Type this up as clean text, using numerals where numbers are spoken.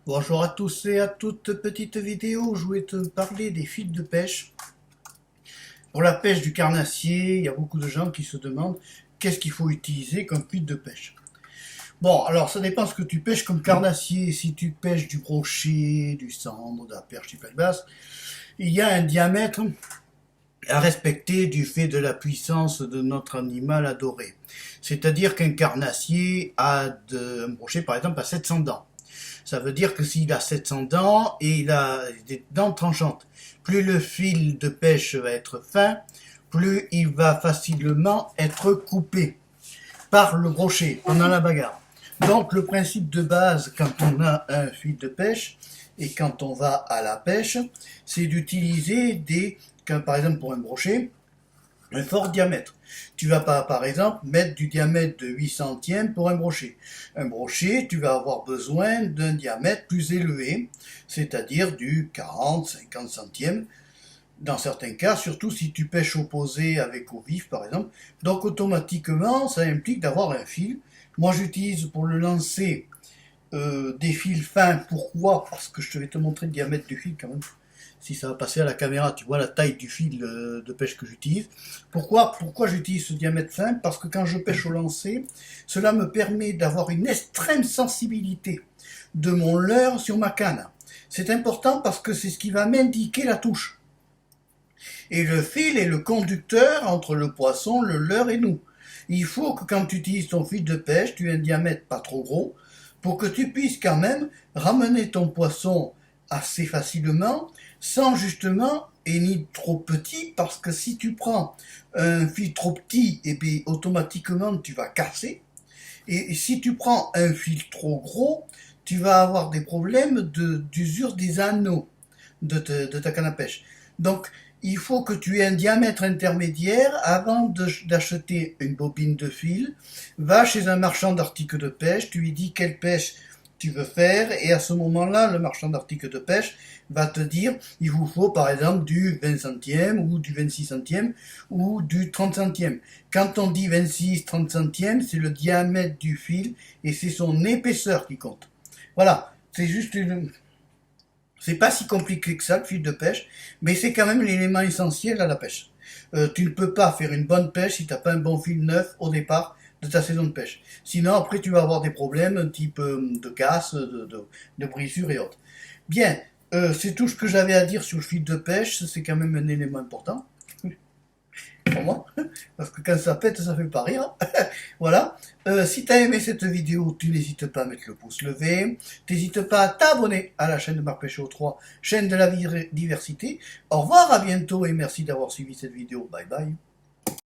Bonjour à tous et à toutes, petite vidéo, je voulais te parler des fils de pêche. Pour la pêche du carnassier, il y a beaucoup de gens qui se demandent qu'est-ce qu'il faut utiliser comme fil de pêche. Bon, alors ça dépend ce que tu pêches comme carnassier. Si tu pêches du brochet, du cendre, de la perche du pêche basse, il y a un diamètre à respecter du fait de la puissance de notre animal adoré. C'est-à-dire qu'un carnassier a un brochet par exemple à 700 dents. Ça veut dire que s'il a 700 dents et il a des dents tranchantes, plus le fil de pêche va être fin, plus il va facilement être coupé par le brochet pendant la bagarre. Donc le principe de base quand on a un fil de pêche et quand on va à la pêche, c'est d'utiliser par exemple pour un brochet, un fort diamètre. Tu vas pas, par exemple, mettre du diamètre de 8 centièmes pour un brochet. Un brochet, tu vas avoir besoin d'un diamètre plus élevé, c'est-à-dire du 40, 50 centièmes, dans certains cas, surtout si tu pêches opposé avec eau vive, par exemple. Donc, automatiquement, ça implique d'avoir un fil. Moi, j'utilise pour le lancer des fils fins. Pourquoi? Parce que je vais te montrer le diamètre du fil quand même. Si ça va passer à la caméra, tu vois la taille du fil de pêche que j'utilise. Pourquoi j'utilise ce diamètre fin? Parce que quand je pêche au lancer, cela me permet d'avoir une extrême sensibilité de mon leurre sur ma canne. C'est important parce que c'est ce qui va m'indiquer la touche. Et le fil est le conducteur entre le poisson, le leurre et nous. Il faut que quand tu utilises ton fil de pêche, tu aies un diamètre pas trop gros, pour que tu puisses quand même ramener ton poisson assez facilement, sans justement, et ni trop petit, parce que si tu prends un fil trop petit, et bien automatiquement tu vas casser. Et si tu prends un fil trop gros, tu vas avoir des problèmes d'usure des anneaux de ta canne à pêche. Donc, il faut que tu aies un diamètre intermédiaire avant d'acheter une bobine de fil. Va chez un marchand d'articles de pêche, tu lui dis quelle pêche tu veux faire, et à ce moment-là, le marchand d'articles de pêche va te dire, il vous faut par exemple du 20 centièmes, ou du 26 centièmes, ou du 30 centièmes. Quand on dit 26, 30 centièmes, c'est le diamètre du fil, et c'est son épaisseur qui compte. Voilà, c'est juste une... C'est pas si compliqué que ça, le fil de pêche, mais c'est quand même l'élément essentiel à la pêche. Tu ne peux pas faire une bonne pêche si tu n'as pas un bon fil neuf au départ de ta saison de pêche. Sinon, après, tu vas avoir des problèmes type de casse, de brisure et autres. Bien, c'est tout ce que j'avais à dire sur le fil de pêche. C'est quand même un élément important. Pour moi, parce que quand ça pète, ça fait pas rire. Voilà. Si tu as aimé cette vidéo, tu n'hésites pas à mettre le pouce levé. N'hésite pas à t'abonner à la chaîne de Marc Pêcheur 3, chaîne de la diversité. Au revoir, à bientôt et merci d'avoir suivi cette vidéo. Bye bye.